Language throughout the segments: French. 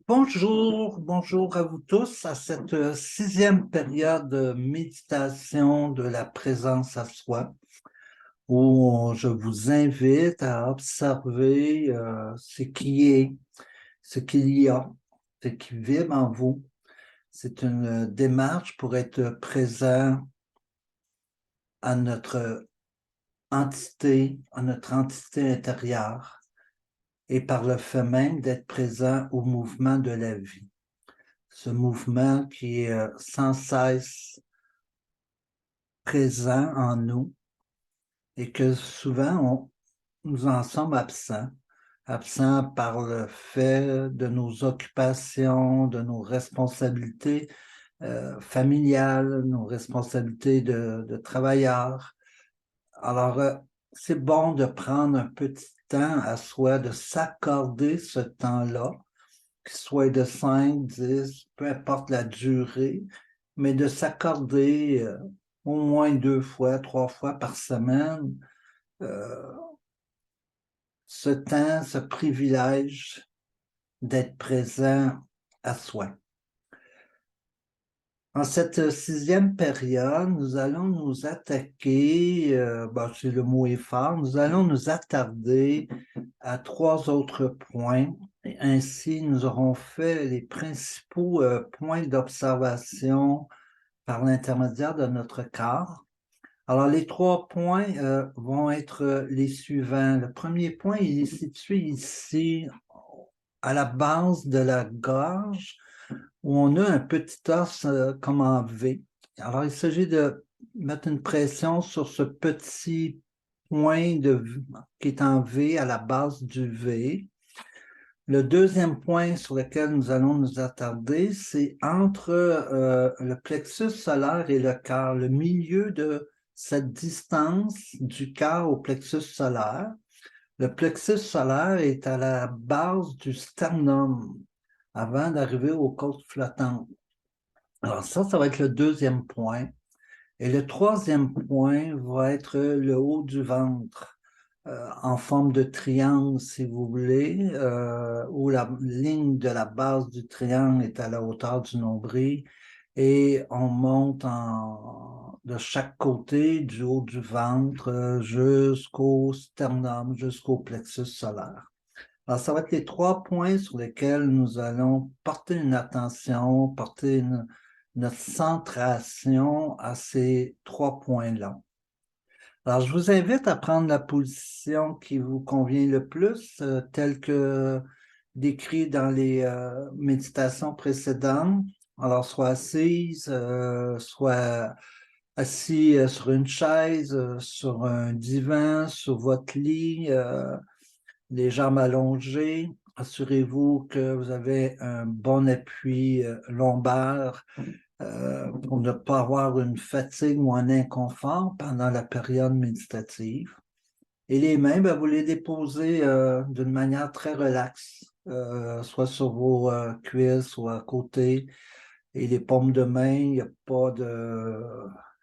Bonjour à vous tous à cette sixième période de méditation de la présence à soi, où je vous invite à observer ce qu'il y a, ce qui vibre en vous. C'est une démarche pour être présent à à notre entité intérieure, et par le fait même d'être présent au mouvement de la vie. Ce mouvement qui est sans cesse présent en nous et que souvent nous en sommes absents, absents par le fait de nos occupations, de nos responsabilités familiales, nos responsabilités de travailleurs. Alors, c'est bon de prendre un petit temps à soi, de s'accorder ce temps-là, qu'il soit de 5, 10, peu importe la durée, mais de s'accorder au moins 2 fois, 3 fois par semaine euh, ce temps, ce privilège d'être présent à soi. En cette sixième période, nous allons nous attaquer, si le mot est fort, nous allons nous attarder à 3 autres points. Et ainsi, nous aurons fait les principaux points d'observation par l'intermédiaire de notre corps. Alors, les 3 points vont être les suivants. Le premier point, il est situé ici, à la base de la gorge, où on a un petit os comme en V. Alors, il s'agit de mettre une pression sur ce petit point qui est en V à la base du V. Le deuxième point sur lequel nous allons nous attarder, c'est entre le plexus solaire et le cœur, le milieu de cette distance du cœur au plexus solaire. Le plexus solaire est à la base du sternum avant d'arriver aux côtes flottantes. Alors ça va être le deuxième point. Et le troisième point va être le haut du ventre, en forme de triangle, si vous voulez, où la ligne de la base du triangle est à la hauteur du nombril et on monte de chaque côté du haut du ventre jusqu'au sternum, jusqu'au plexus solaire. Alors, ça va être les 3 points sur lesquels nous allons porter une attention, notre centration à ces 3 points-là. Alors, je vous invite à prendre la position qui vous convient le plus, telle que décrit dans les méditations précédentes. Alors, soit assise, soit assis sur une chaise, sur un divan, sur votre lit, les jambes allongées. Assurez-vous que vous avez un bon appui lombaire pour ne pas avoir une fatigue ou un inconfort pendant la période méditative. Et les mains, vous les déposez d'une manière très relaxe, soit sur vos cuisses ou à côté. Et les paumes de main, il n'y a pas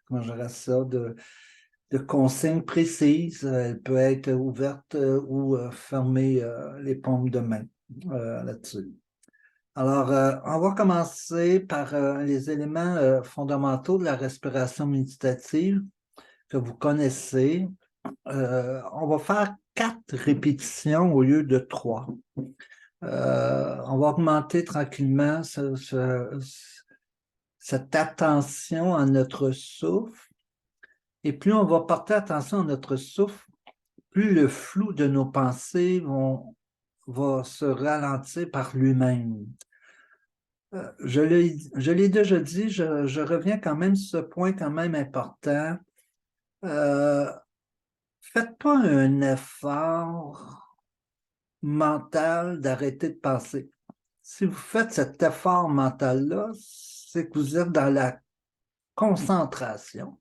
comment je dirais ça, de consignes précises. Elle peut être ouverte ou fermée, les paumes de main là-dessus. Alors, on va commencer par les éléments fondamentaux de la respiration méditative que vous connaissez. On va faire 4 répétitions au lieu de 3. On va augmenter tranquillement cette attention à notre souffle. Et plus on va porter attention à notre souffle, plus le flou de nos pensées va se ralentir par lui-même. Je l'ai déjà dit, je reviens quand même sur ce point quand même important. Faites pas un effort mental d'arrêter de penser. Si vous faites cet effort mental-là, c'est que vous êtes dans la concentration.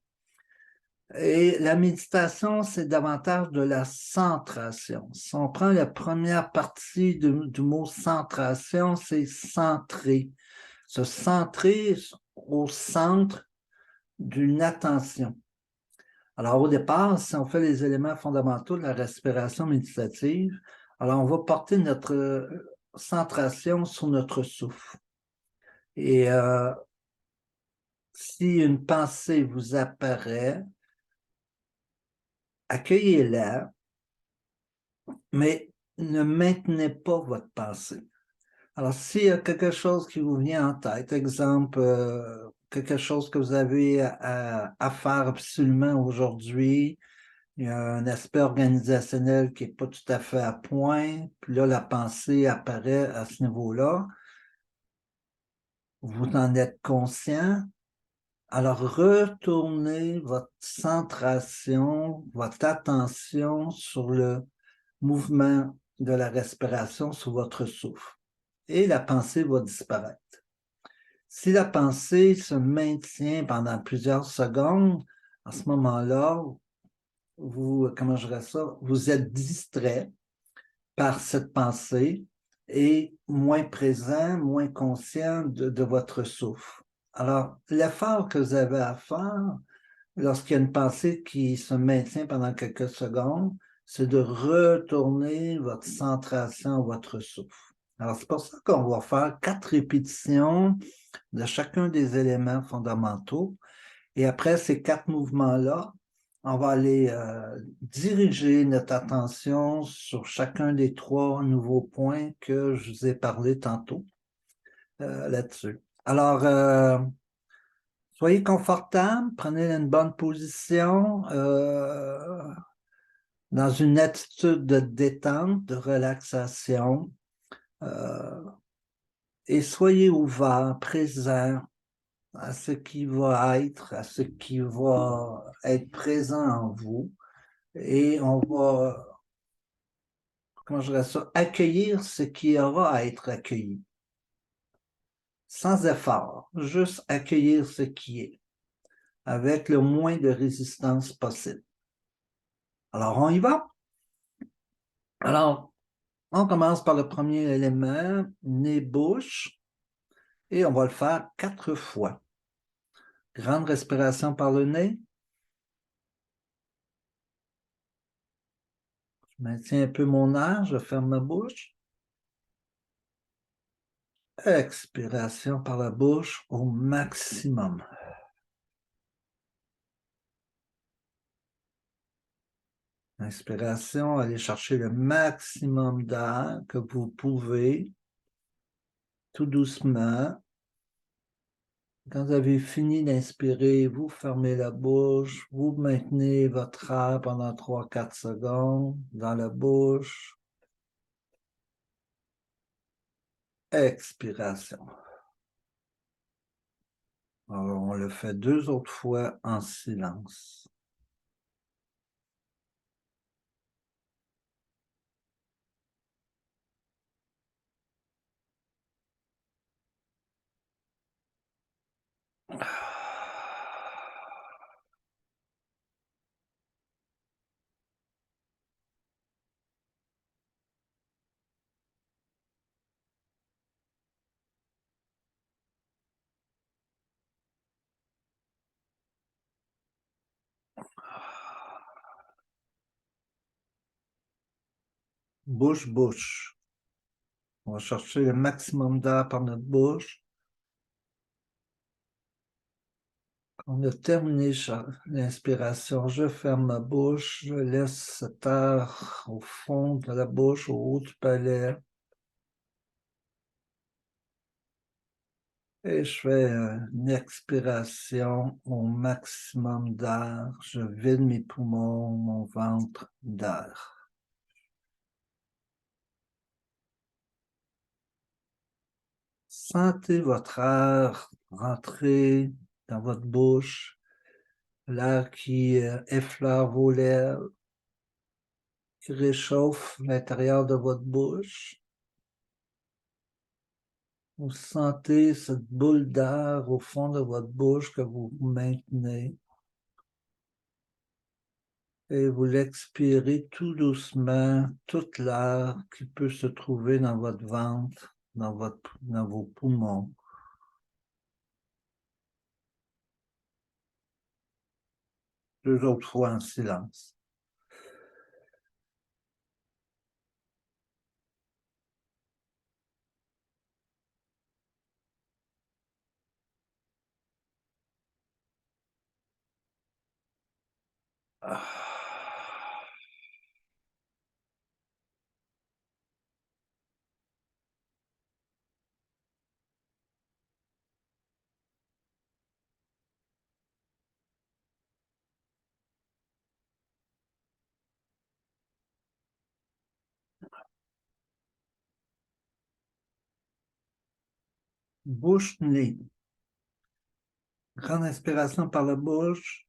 Et la méditation, c'est davantage de la centration. Si on prend la première partie du mot centration, c'est centrer. Se centrer au centre d'une attention. Alors, au départ, si on fait les éléments fondamentaux de la respiration méditative, alors on va porter notre concentration sur notre souffle. Et si une pensée vous apparaît, accueillez-la, mais ne maintenez pas votre pensée. Alors, s'il y a quelque chose qui vous vient en tête, exemple, quelque chose que vous avez à faire absolument aujourd'hui, il y a un aspect organisationnel qui n'est pas tout à fait à point, puis là, la pensée apparaît à ce niveau-là, vous en êtes conscient, alors retournez votre centration, votre attention sur le mouvement de la respiration, sur votre souffle, et la pensée va disparaître. Si la pensée se maintient pendant plusieurs secondes, à ce moment-là, vous, comment je dirais ça, vous êtes distrait par cette pensée et moins présent, moins conscient de votre souffle. Alors, l'effort que vous avez à faire lorsqu'il y a une pensée qui se maintient pendant quelques secondes, c'est de retourner votre centration, votre souffle. Alors, c'est pour ça qu'on va faire 4 répétitions de chacun des éléments fondamentaux. Et après ces 4 mouvements-là, on va aller diriger notre attention sur chacun des 3 nouveaux points que je vous ai parlé tantôt là-dessus. Alors, soyez confortable, prenez une bonne position dans une attitude de détente, de relaxation et soyez ouvert, présent à ce qui va être, à ce qui va être présent en vous. Et on va, comment je dirais ça, accueillir ce qui aura à être accueilli. Sans effort, juste accueillir ce qui est, avec le moins de résistance possible. Alors, on y va? Alors, on commence par le premier élément, nez-bouche, et on va le faire 4 fois. Grande respiration par le nez. Je maintiens un peu mon air, je ferme ma bouche. Expiration par la bouche au maximum. Inspiration, allez chercher le maximum d'air que vous pouvez, tout doucement. Quand vous avez fini d'inspirer, vous fermez la bouche, vous maintenez votre air pendant 3-4 secondes dans la bouche. Expiration. Alors, on le fait 2 autres fois en silence. Bouche, bouche. On va chercher le maximum d'air par notre bouche. On a terminé l'inspiration. Je ferme ma bouche. Je laisse cet air au fond de la bouche, au haut du palais. Et je fais une expiration au maximum d'air. Je vide mes poumons, mon ventre d'air. Sentez votre air rentrer dans votre bouche, l'air qui effleure vos lèvres, qui réchauffe l'intérieur de votre bouche. Vous sentez cette boule d'air au fond de votre bouche que vous maintenez. Et vous l'expirez tout doucement, toute l'air qui peut se trouver dans votre ventre, dans vos poumons. 2 autres fois en silence. Bouche-nez. Grande inspiration par la bouche.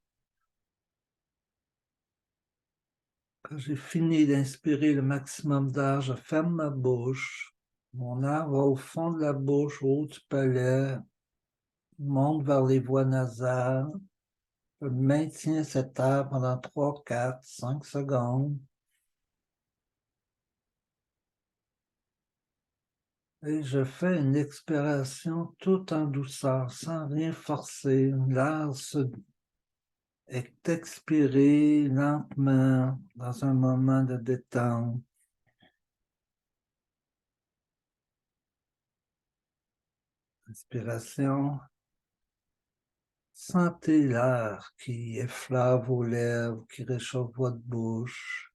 Quand j'ai fini d'inspirer le maximum d'air, je ferme ma bouche. Mon air va au fond de la bouche, au haut du palais, monte vers les voies nasales. Je maintiens cet air pendant 3, 4, 5 secondes. Et je fais une expiration tout en douceur, sans rien forcer. L'air est expiré lentement dans un moment de détente. Inspiration. Sentez l'air qui effleure vos lèvres, qui réchauffe votre bouche,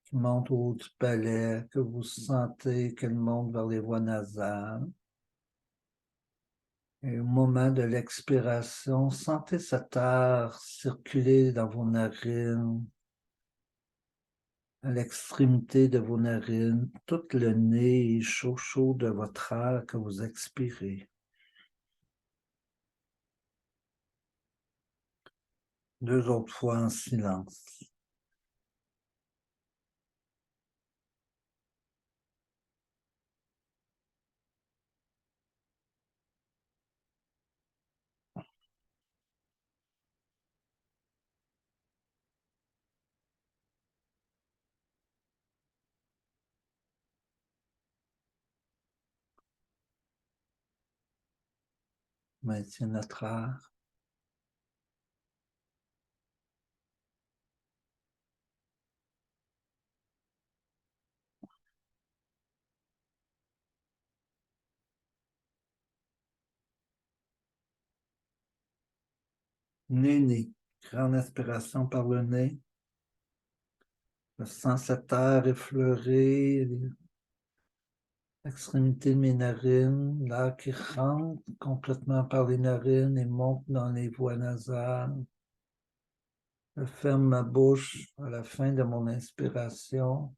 qui monte au haut du palais, que vous sentez qu'elle monte vers les voies nasales. Et au moment de l'expiration, sentez cet air circuler dans vos narines, à l'extrémité de vos narines, tout le nez chaud de votre air que vous expirez. 2 autres fois en silence. Maintien notre air. Nez. Grande inspiration par le nez. Je sens cet air effleurer l'extrémité de mes narines, l'air qui rentre complètement par les narines et monte dans les voies nasales. Je ferme ma bouche à la fin de mon inspiration.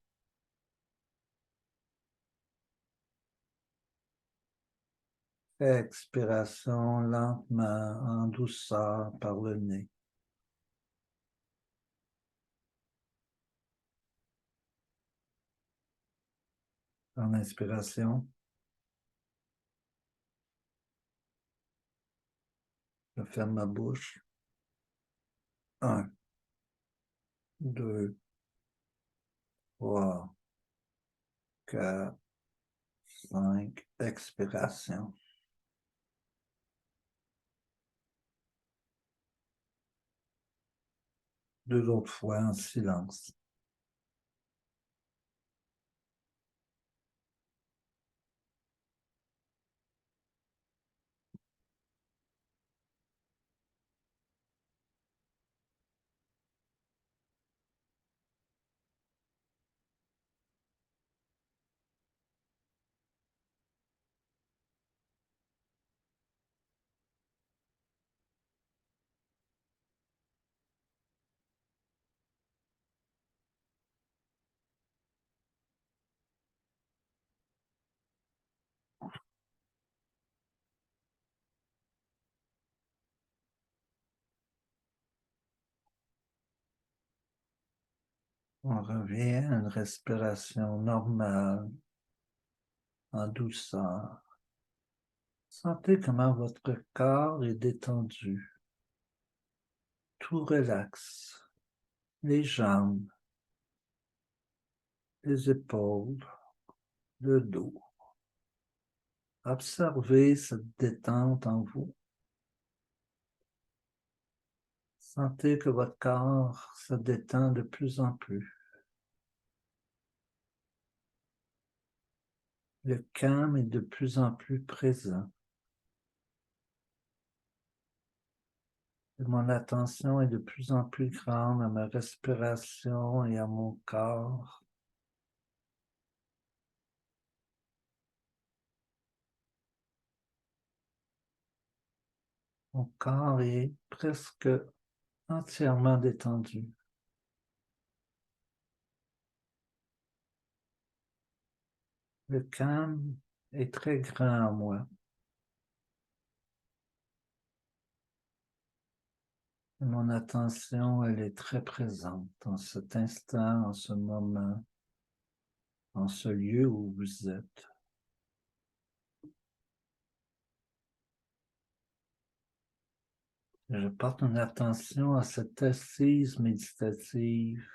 Expiration lentement, en douceur par le nez. En inspiration, je ferme ma bouche. 1, 2, 3, 4, 5. Expiration. 2 autres fois en silence. On revient à une respiration normale, en douceur. Sentez comment votre corps est détendu. Tout relaxe. Les jambes, les épaules, le dos. Observez cette détente en vous. Sentez que votre corps se détend de plus en plus. Le calme est de plus en plus présent. Et mon attention est de plus en plus grande à ma respiration et à mon corps. Mon corps est presque entièrement détendu. Le calme est très grand en moi. Et mon attention, elle est très présente en cet instant, en ce moment, en ce lieu où vous êtes. Je porte mon attention à cette assise méditative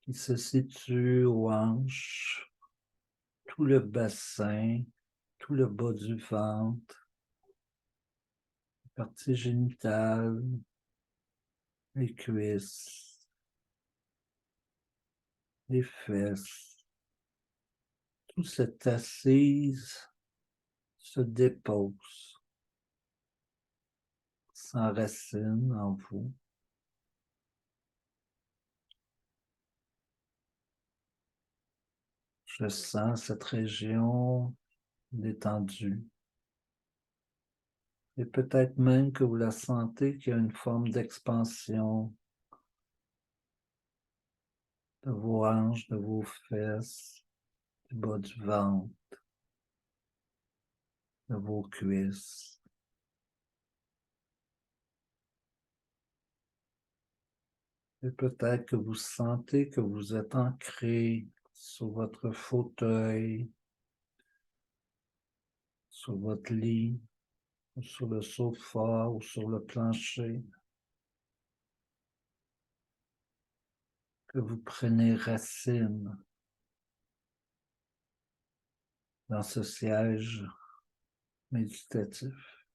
qui se situe aux hanches, tout le bassin, tout le bas du ventre, les parties génitales, les cuisses, les fesses. Toute cette assise se dépose, s'enracine en vous. Je sens cette région détendue. Et peut-être même que vous la sentez qu'il y a une forme d'expansion de vos hanches, de vos fesses, du bas du ventre, de vos cuisses. Et peut-être que vous sentez que vous êtes ancré sur votre fauteuil, sur votre lit, ou sur le sofa, ou sur le plancher, que vous prenez racine dans ce siège méditatif.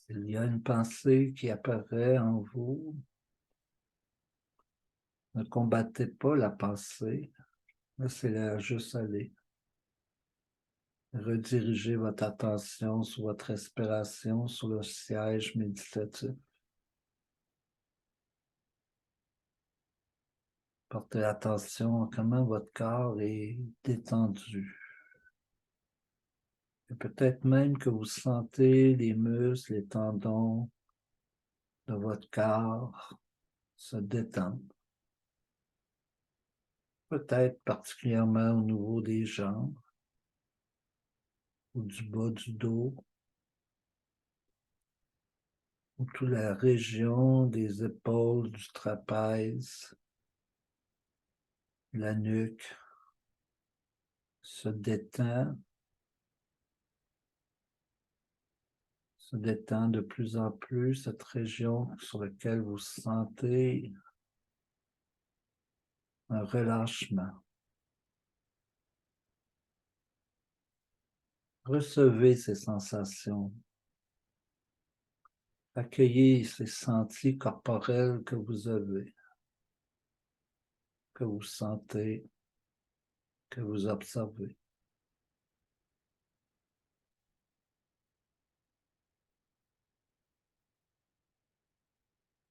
S'il y a une pensée qui apparaît en vous, ne combattez pas la pensée, laissez-la juste aller. Redirigez votre attention sur votre respiration, sur le siège méditatif. Portez attention à comment votre corps est détendu. Et peut-être même que vous sentez les muscles, les tendons de votre corps se détendre. Peut-être particulièrement au niveau des jambes ou du bas du dos ou toute la région des épaules, du trapèze, la nuque se détend de plus en plus, cette région sur laquelle vous sentez un relâchement. Recevez ces sensations. Accueillez ces sentis corporels que vous avez, que vous sentez, que vous observez.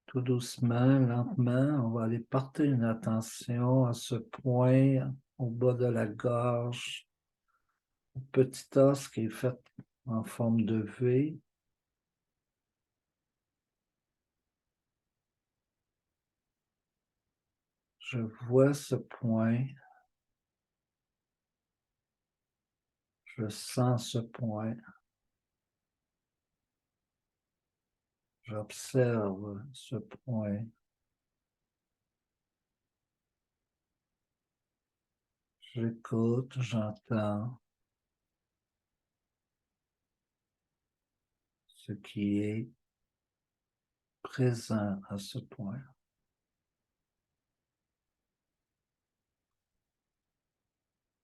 Tout doucement, lentement, on va aller porter une attention à ce point au bas de la gorge, au petit os qui est fait en forme de V. Je vois ce point, je sens ce point, j'observe ce point. J'écoute, j'entends ce qui est présent à ce point.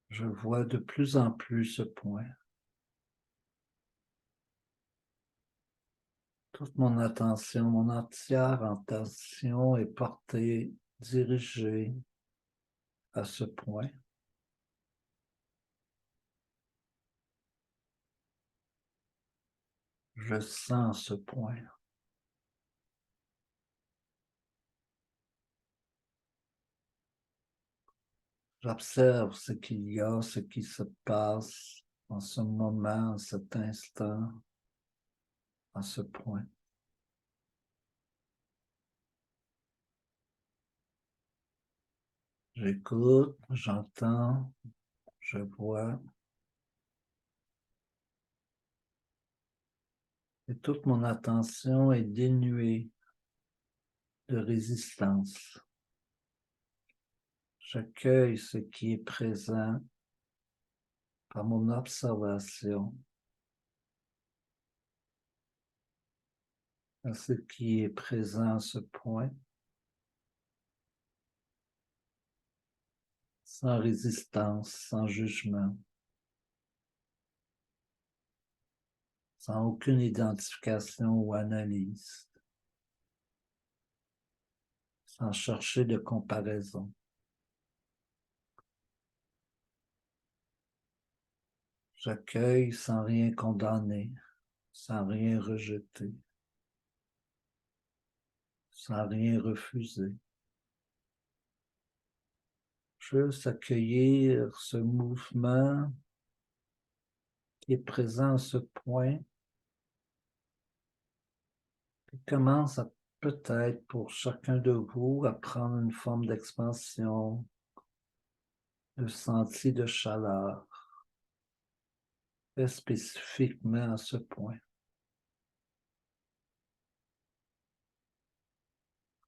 Je vois de plus en plus ce point. Toute mon attention, mon entière attention est portée, dirigée à ce point. Je sens ce point. J'observe ce qu'il y a, ce qui se passe en ce moment, en cet instant, à ce point. J'écoute, j'entends, je vois, et toute mon attention est dénuée de résistance. J'accueille ce qui est présent par mon observation à ce qui est présent à ce point, sans résistance, sans jugement, sans aucune identification ou analyse, sans chercher de comparaison. J'accueille sans rien condamner, sans rien rejeter, sans rien refuser. Juste accueillir ce mouvement qui est présent à ce point, qui commence à peut-être pour chacun de vous à prendre une forme d'expansion, de senti de chaleur, très spécifiquement à ce point.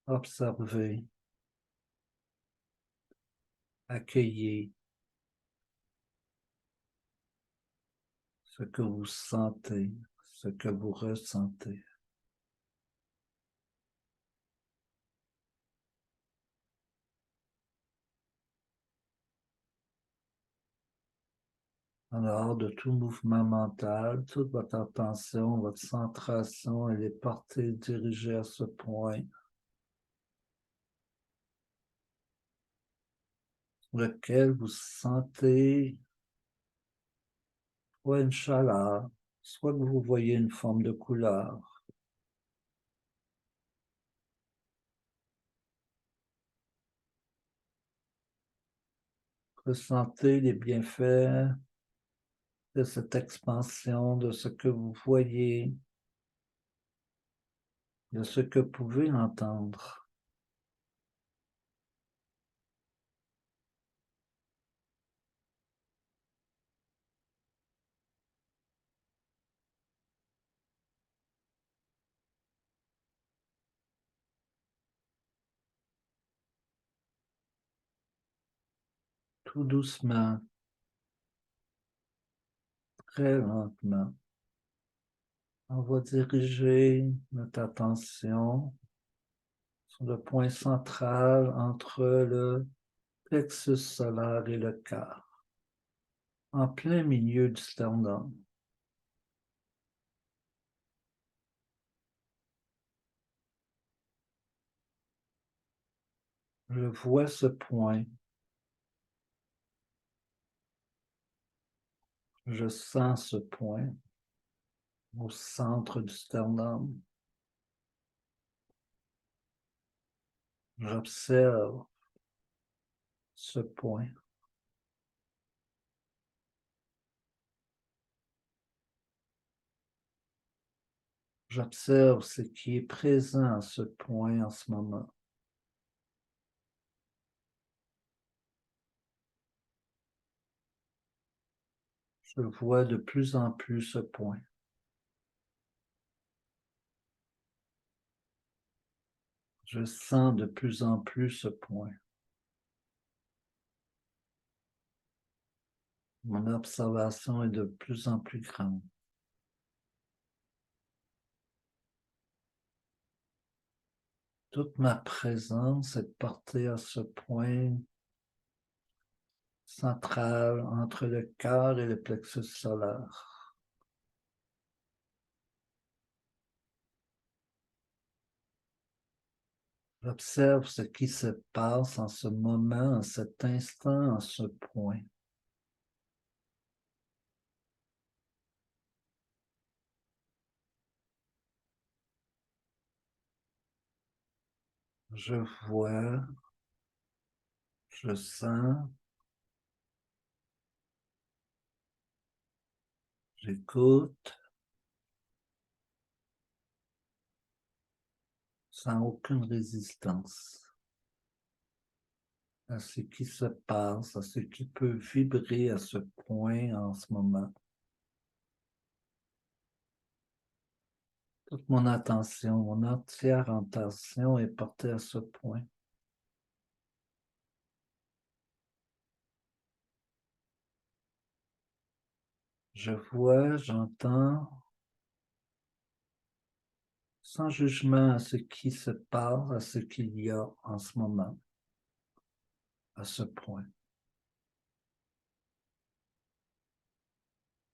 Observez, accueillez ce que vous sentez, ce que vous ressentez. En dehors de tout mouvement mental, toute votre attention, votre centration, elle est portée, dirigée à ce point, sur lequel vous sentez soit une chaleur, soit que vous voyez une forme de couleur. Ressentez les bienfaits de cette expansion, de ce que vous voyez, de ce que vous pouvez entendre. Tout doucement, très lentement, on va diriger notre attention sur le point central entre le plexus solaire et le cœur, en plein milieu du sternum. Je vois ce point, je sens ce point au centre du sternum. J'observe ce point. J'observe ce qui est présent à ce point en ce moment. Je vois de plus en plus ce point. Je sens de plus en plus ce point. Mon observation est de plus en plus grande. Toute ma présence est portée à ce point central entre le cœur et le plexus solaire. J'observe ce qui se passe en ce moment, en cet instant, en ce point. Je vois, je sens, j'écoute, sans aucune résistance à ce qui se passe, à ce qui peut vibrer à ce point en ce moment. Toute mon attention, mon entière attention est portée à ce point. Je vois, j'entends, sans jugement à ce qui se passe, à ce qu'il y a en ce moment, à ce point.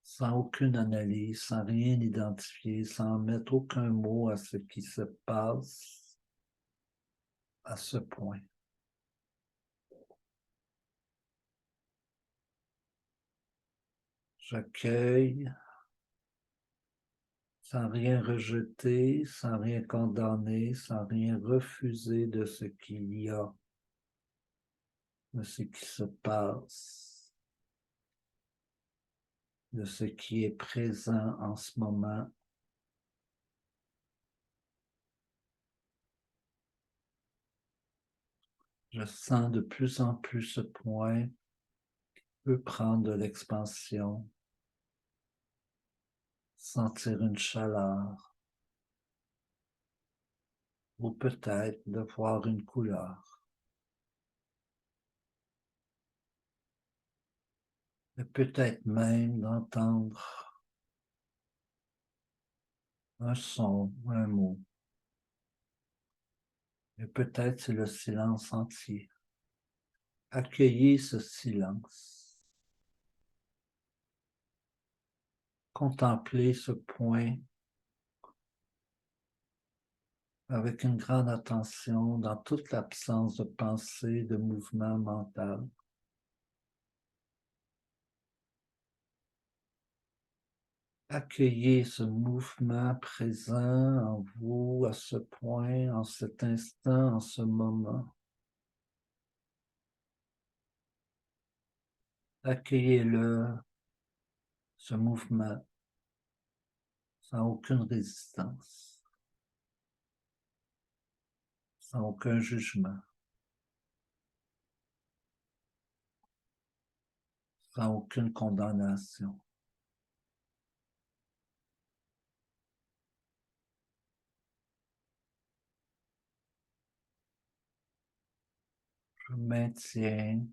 Sans aucune analyse, sans rien identifier, sans mettre aucun mot à ce qui se passe à ce point. J'accueille sans rien rejeter, sans rien condamner, sans rien refuser de ce qu'il y a, de ce qui se passe, de ce qui est présent en ce moment. Je sens de plus en plus ce point peut prendre de l'expansion, sentir une chaleur, ou peut-être de voir une couleur. Et peut-être même d'entendre un son, un mot. Et peut-être c'est le silence entier. Accueillez ce silence. Contemplez ce point avec une grande attention dans toute l'absence de pensée, de mouvement mental. Accueillez ce mouvement présent en vous à ce point, en cet instant, en ce moment. Accueillez-le, ce mouvement, sans aucune résistance, sans aucun jugement, sans aucune condamnation. Je maintiens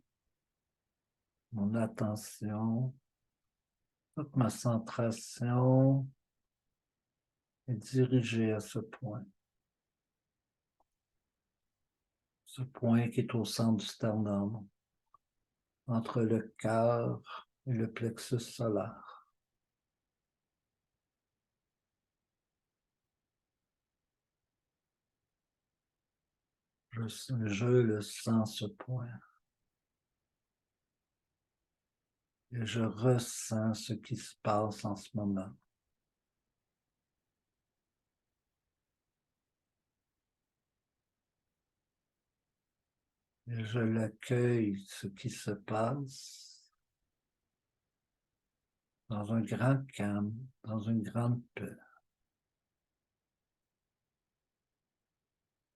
mon attention, toute ma centration est dirigée à ce point qui est au centre du sternum, entre le cœur et le plexus solaire. Je le sens, ce point. Et je ressens ce qui se passe en ce moment. Et je l'accueille, ce qui se passe, dans un grand calme, dans une grande paix,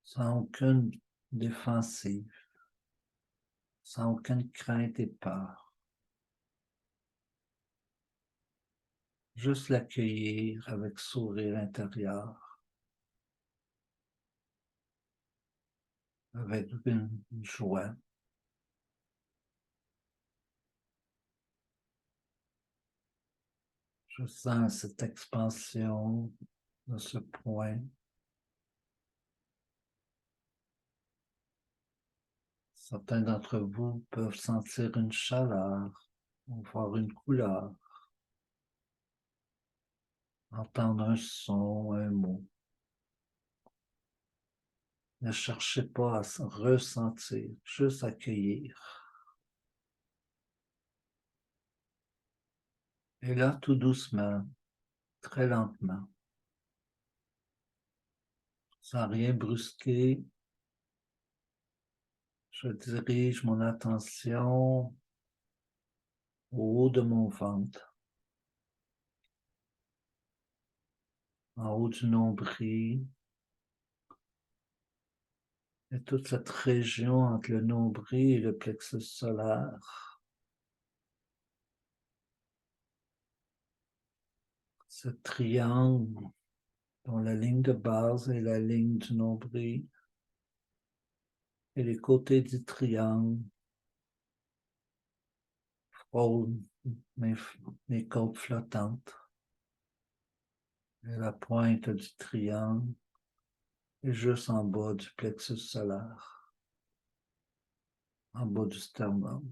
sans aucune défensive, sans aucune crainte et peur. Juste l'accueillir avec sourire intérieur, avec une joie. Je sens cette expansion de ce point. Certains d'entre vous peuvent sentir une chaleur, ou voir une couleur, entendre un son, un mot. Ne cherchez pas à ressentir, juste accueillir. Et là, tout doucement, très lentement, sans rien brusquer, Je dirige mon attention au haut de mon ventre, en haut du nombril, et toute cette région entre le nombril et le plexus solaire. Ce triangle dont la ligne de base est la ligne du nombril et les côtés du triangle frôlent mes côtes flottantes. Et la pointe du triangle est juste en bas du plexus solaire, en bas du sternum.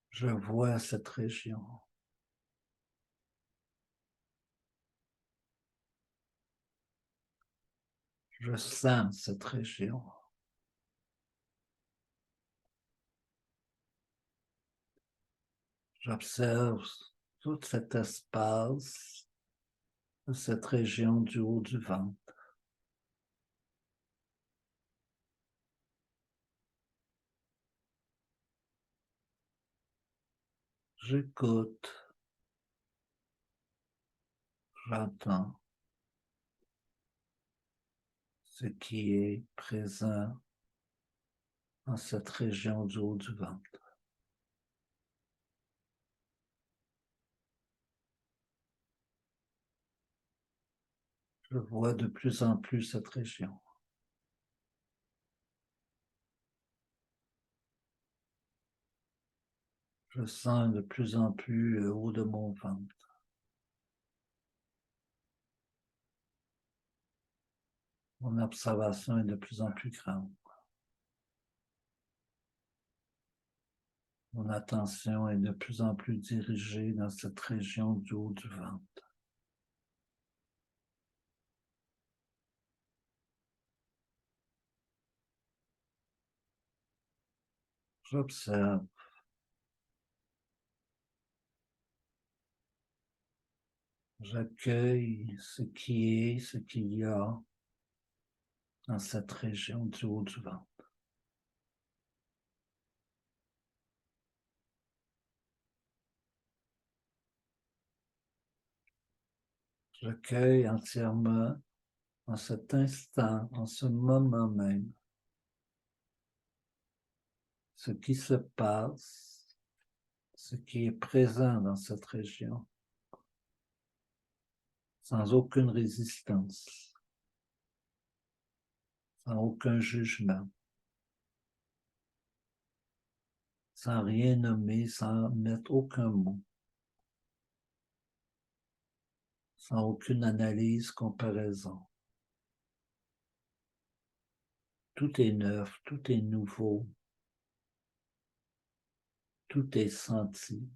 Je vois cette région. Je sens cette région. J'observe tout cet espace de cette région du haut du ventre. J'écoute, j'entends ce qui est présent dans cette région du haut du ventre. Je vois de plus en plus cette région. Je sens de plus en plus le haut de mon ventre. Mon observation est de plus en plus grande. Mon attention est de plus en plus dirigée dans cette région du haut du ventre. J'observe. J'accueille ce qui est, ce qu'il y a dans cette région du haut du ventre. J'accueille entièrement en cet instant, en ce moment même, ce qui se passe, ce qui est présent dans cette région, sans aucune résistance, sans aucun jugement, sans rien nommer, sans mettre aucun mot, sans aucune analyse, comparaison. Tout est neuf, tout est nouveau, tout est senti.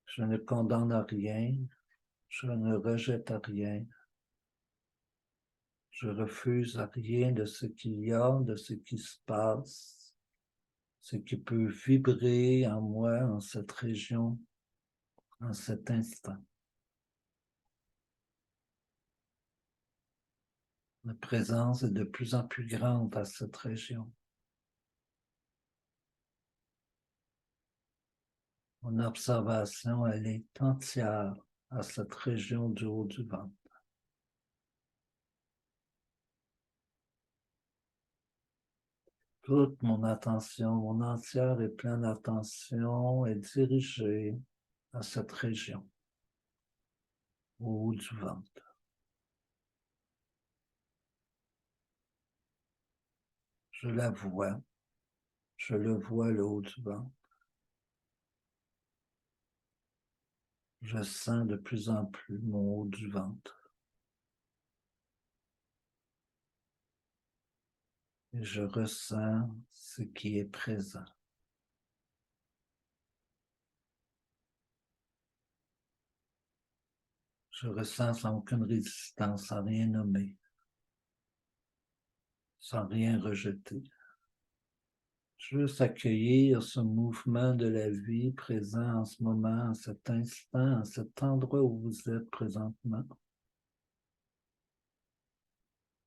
Je ne condamne rien, je ne rejette rien, je refuse rien de ce qu'il y a, de ce qui se passe, ce qui peut vibrer en moi, en cette région, en cet instant. La présence est de plus en plus grande à cette région. Mon observation, elle est entière à cette région du haut du ventre. Toute mon attention, mon entière et pleine attention est dirigée à cette région, au haut du ventre. Je la vois, je le vois le haut du ventre. Je sens de plus en plus mon haut du ventre. Et je ressens ce qui est présent. Je ressens sans aucune résistance, sans rien nommer, sans rien rejeter. Juste accueillir ce mouvement de la vie présent en ce moment, à cet instant, à cet endroit où vous êtes présentement.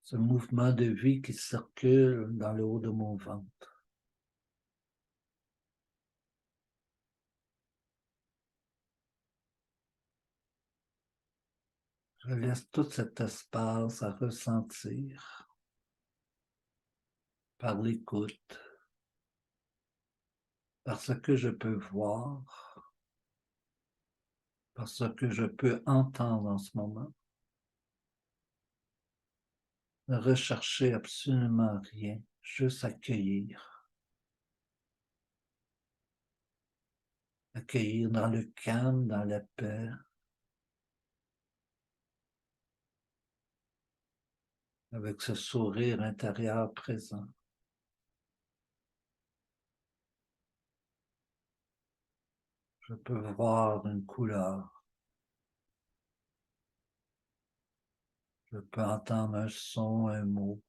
Ce mouvement de vie qui circule dans le haut de mon ventre. Je laisse tout cet espace à ressentir par l'écoute, par ce que je peux voir, par ce que je peux entendre en ce moment. Ne rechercher absolument rien, juste accueillir. Accueillir dans le calme, dans la paix, avec ce sourire intérieur présent. Je peux voir une couleur. Je peux entendre un son, un mot.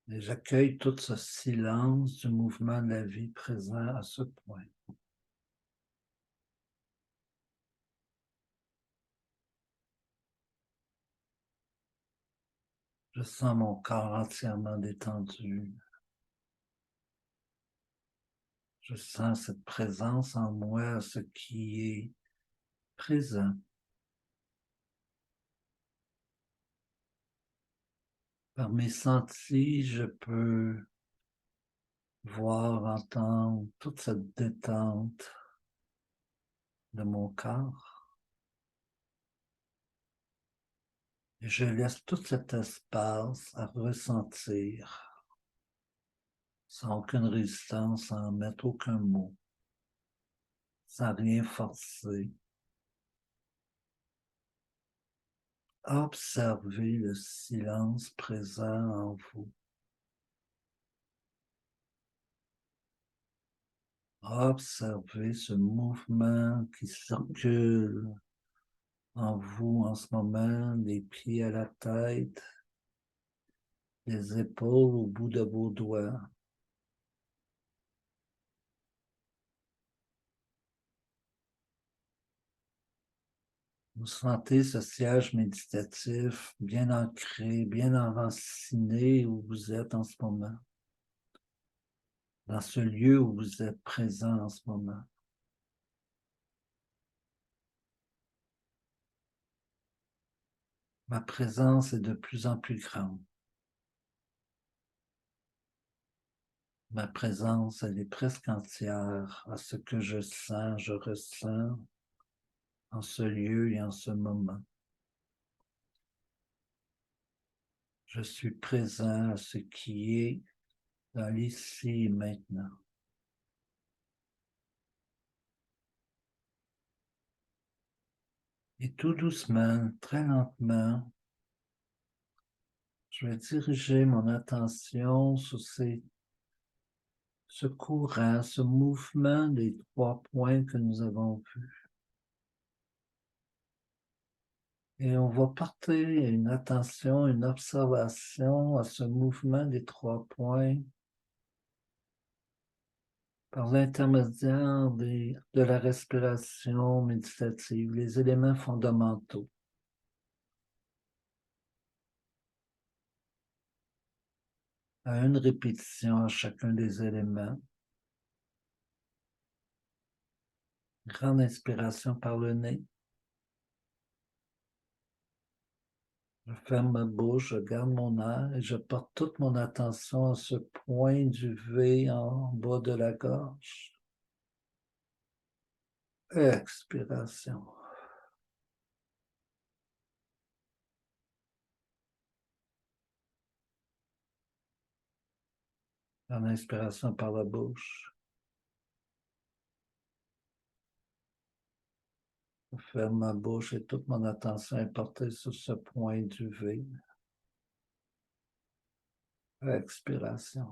Et j'accueille tout ce silence du mouvement de la vie présent à ce point. Je sens mon corps entièrement détendu. Je sens cette présence en moi, ce qui est présent. Par mes sentis, je peux voir, entendre toute cette détente de mon corps. Et je laisse tout cet espace à ressentir, sans aucune résistance, sans mettre aucun mot, sans rien forcer. Observez le silence présent en vous. Observez ce mouvement qui circule en vous en ce moment, des pieds à la tête, des épaules au bout de vos doigts. Vous sentez ce siège méditatif bien ancré, bien enraciné où vous êtes en ce moment, dans ce lieu où vous êtes présent en ce moment. Ma présence est de plus en plus grande. Ma présence, elle est presque entière à ce que je sens, je ressens en ce lieu et en ce moment. Je suis présent à ce qui est dans l'ici et maintenant. Et tout doucement, très lentement, je vais diriger mon attention sur ce courant, ce mouvement des 3 points que nous avons vus. Et on va porter une attention, une observation à ce mouvement des 3 points par l'intermédiaire de la respiration méditative, les éléments fondamentaux. À une répétition à chacun des éléments. Grande inspiration par le nez. Je ferme ma bouche, je garde mon air et je porte toute mon attention à ce point du V en bas de la gorge. Expiration. En inspiration par la bouche. Je ferme ma bouche et toute mon attention est portée sur ce point du V. Expiration.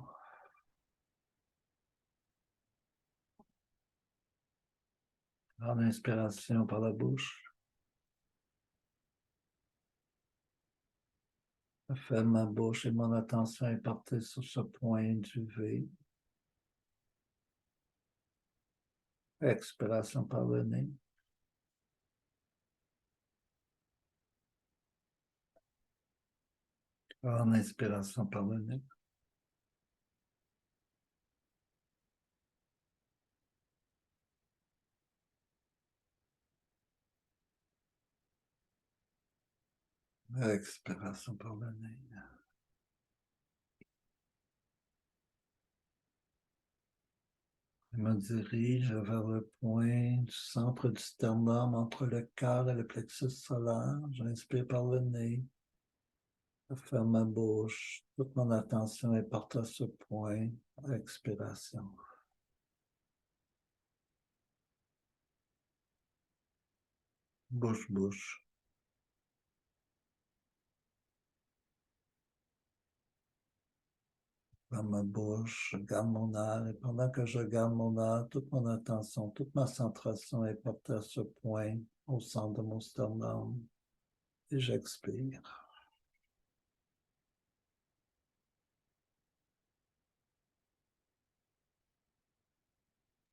En inspiration par la bouche. Je ferme ma bouche et mon attention est portée sur ce point du V. Expiration par le nez. En inspiration par le nez. Expiration par le nez. Je me dirige vers le point du centre du sternum entre le cœur et le plexus solaire. J'inspire par le nez. Je ferme ma bouche. Toute mon attention est portée à ce point. Expiration. Bouche, bouche. Dans ma bouche, je garde mon air et pendant que je garde mon air, toute mon attention, toute ma centration est portée à ce point au centre de mon sternum et j'expire.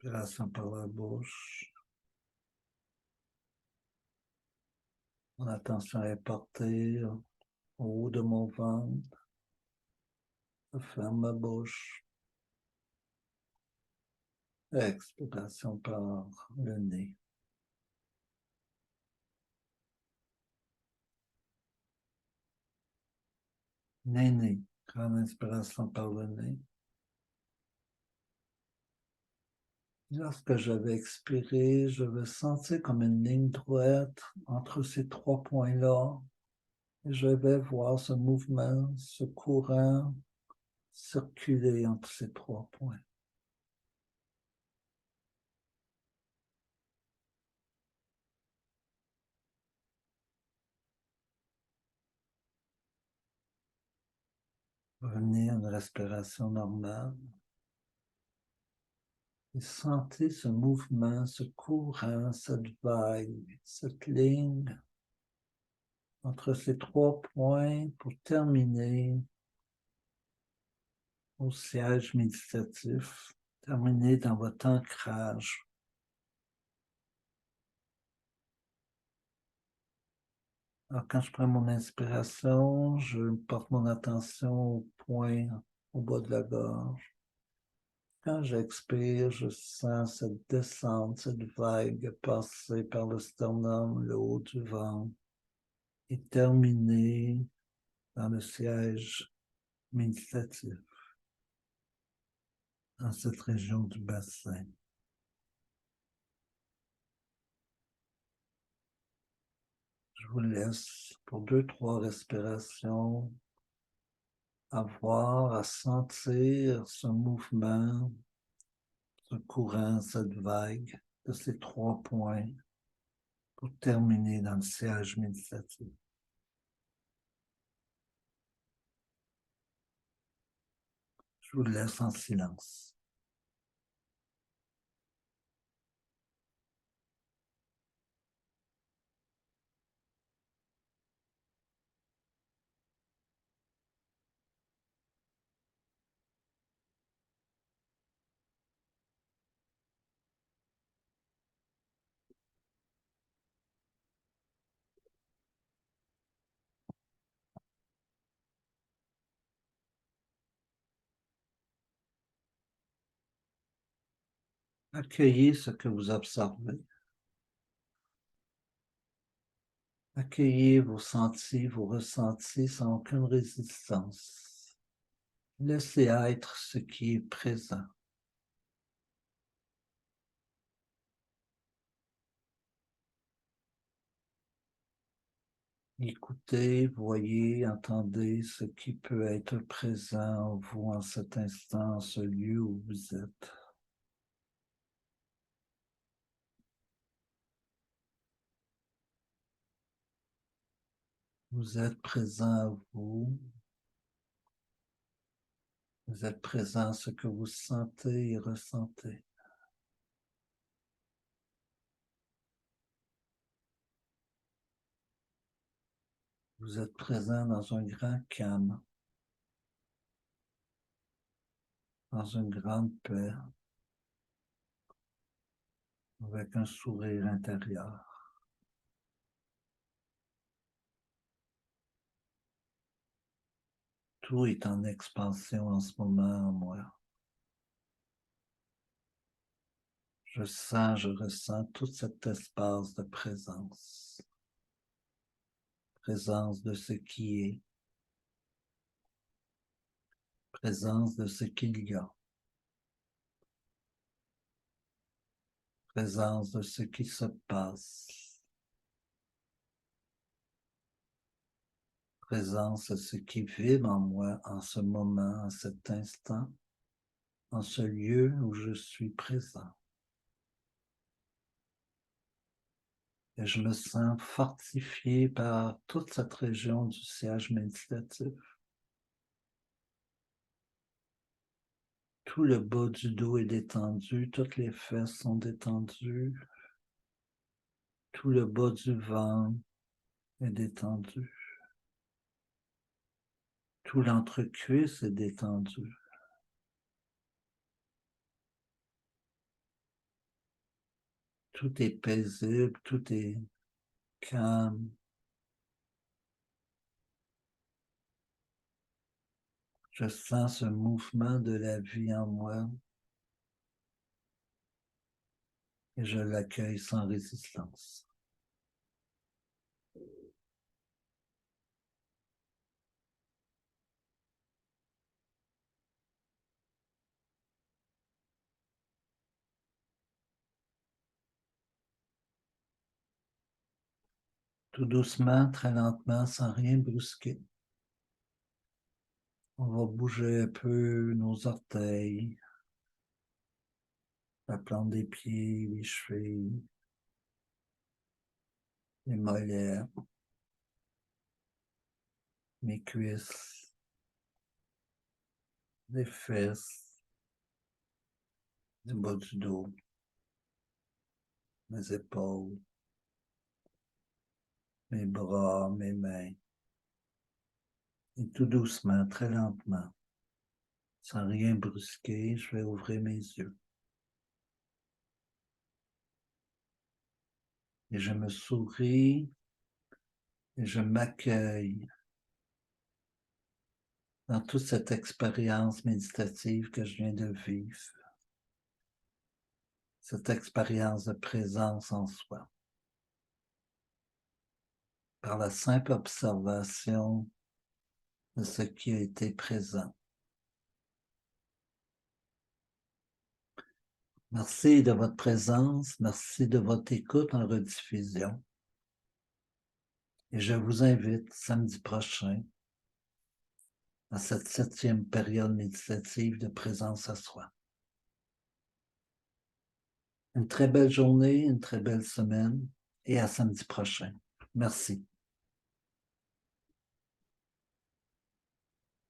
Inspiration par la bouche. Mon attention est portée au haut de mon ventre. Je ferme ma bouche. Expiration par le nez. Nez. Grande inspiration par le nez. Lorsque je vais expirer, je vais sentir comme une ligne droite entre ces trois points-là. Et je vais voir ce mouvement, ce courant circuler entre ces trois points. Revenez à une respiration normale. Et sentez ce mouvement, ce courant, cette vague, cette ligne entre ces trois points pour terminer au siège méditatif, terminer dans votre ancrage. Alors, quand je prends mon inspiration, je porte mon attention au point au bas de la gorge. Quand j'expire, je sens cette descente, cette vague passer par le sternum, le haut du ventre et terminer dans le siège méditatif, dans cette région du bassin. Je vous laisse pour 2-3 respirations à sentir ce mouvement, ce courant, cette vague de ces trois points pour terminer dans le siège méditatif. Je vous laisse en silence. Accueillez ce que vous observez. Accueillez vos sentis, vos ressentis sans aucune résistance. Laissez être ce qui est présent. Écoutez, voyez, entendez ce qui peut être présent en vous en cet instant, ce lieu où vous êtes. Vous êtes présent à vous. Vous êtes présent à ce que vous sentez et ressentez. Vous êtes présent dans un grand calme, dans une grande paix, avec un sourire intérieur. Tout est en expansion en ce moment en moi. Je ressens tout cet espace de présence. Présence de ce qui est. Présence de ce qu'il y a. Présence de ce qui se passe. Présence de ce qui vibre en moi en ce moment, en cet instant, en ce lieu où je suis présent. Et je me sens fortifié par toute cette région du siège méditatif. Tout le bas du dos est détendu, toutes les fesses sont détendues, tout le bas du ventre est détendu, tout l'entrecuisse est détendu. Tout est paisible, tout est calme. Je sens ce mouvement de la vie en moi et je l'accueille sans résistance. Tout doucement, très lentement, sans rien brusquer. On va bouger un peu nos orteils, la plante des pieds, les chevilles, les mollets, mes cuisses, les fesses, le bas du dos, mes épaules, mes bras, mes mains. Et tout doucement, très lentement, sans rien brusquer, je vais ouvrir mes yeux. Et je me souris et je m'accueille dans toute cette expérience méditative que je viens de vivre. Cette expérience de présence en soi. Par la simple observation de ce qui a été présent. Merci de votre présence, merci de votre écoute en rediffusion. Et je vous invite samedi prochain à cette 7e période méditative de présence à soi. Une très belle journée, une très belle semaine et à samedi prochain. Merci.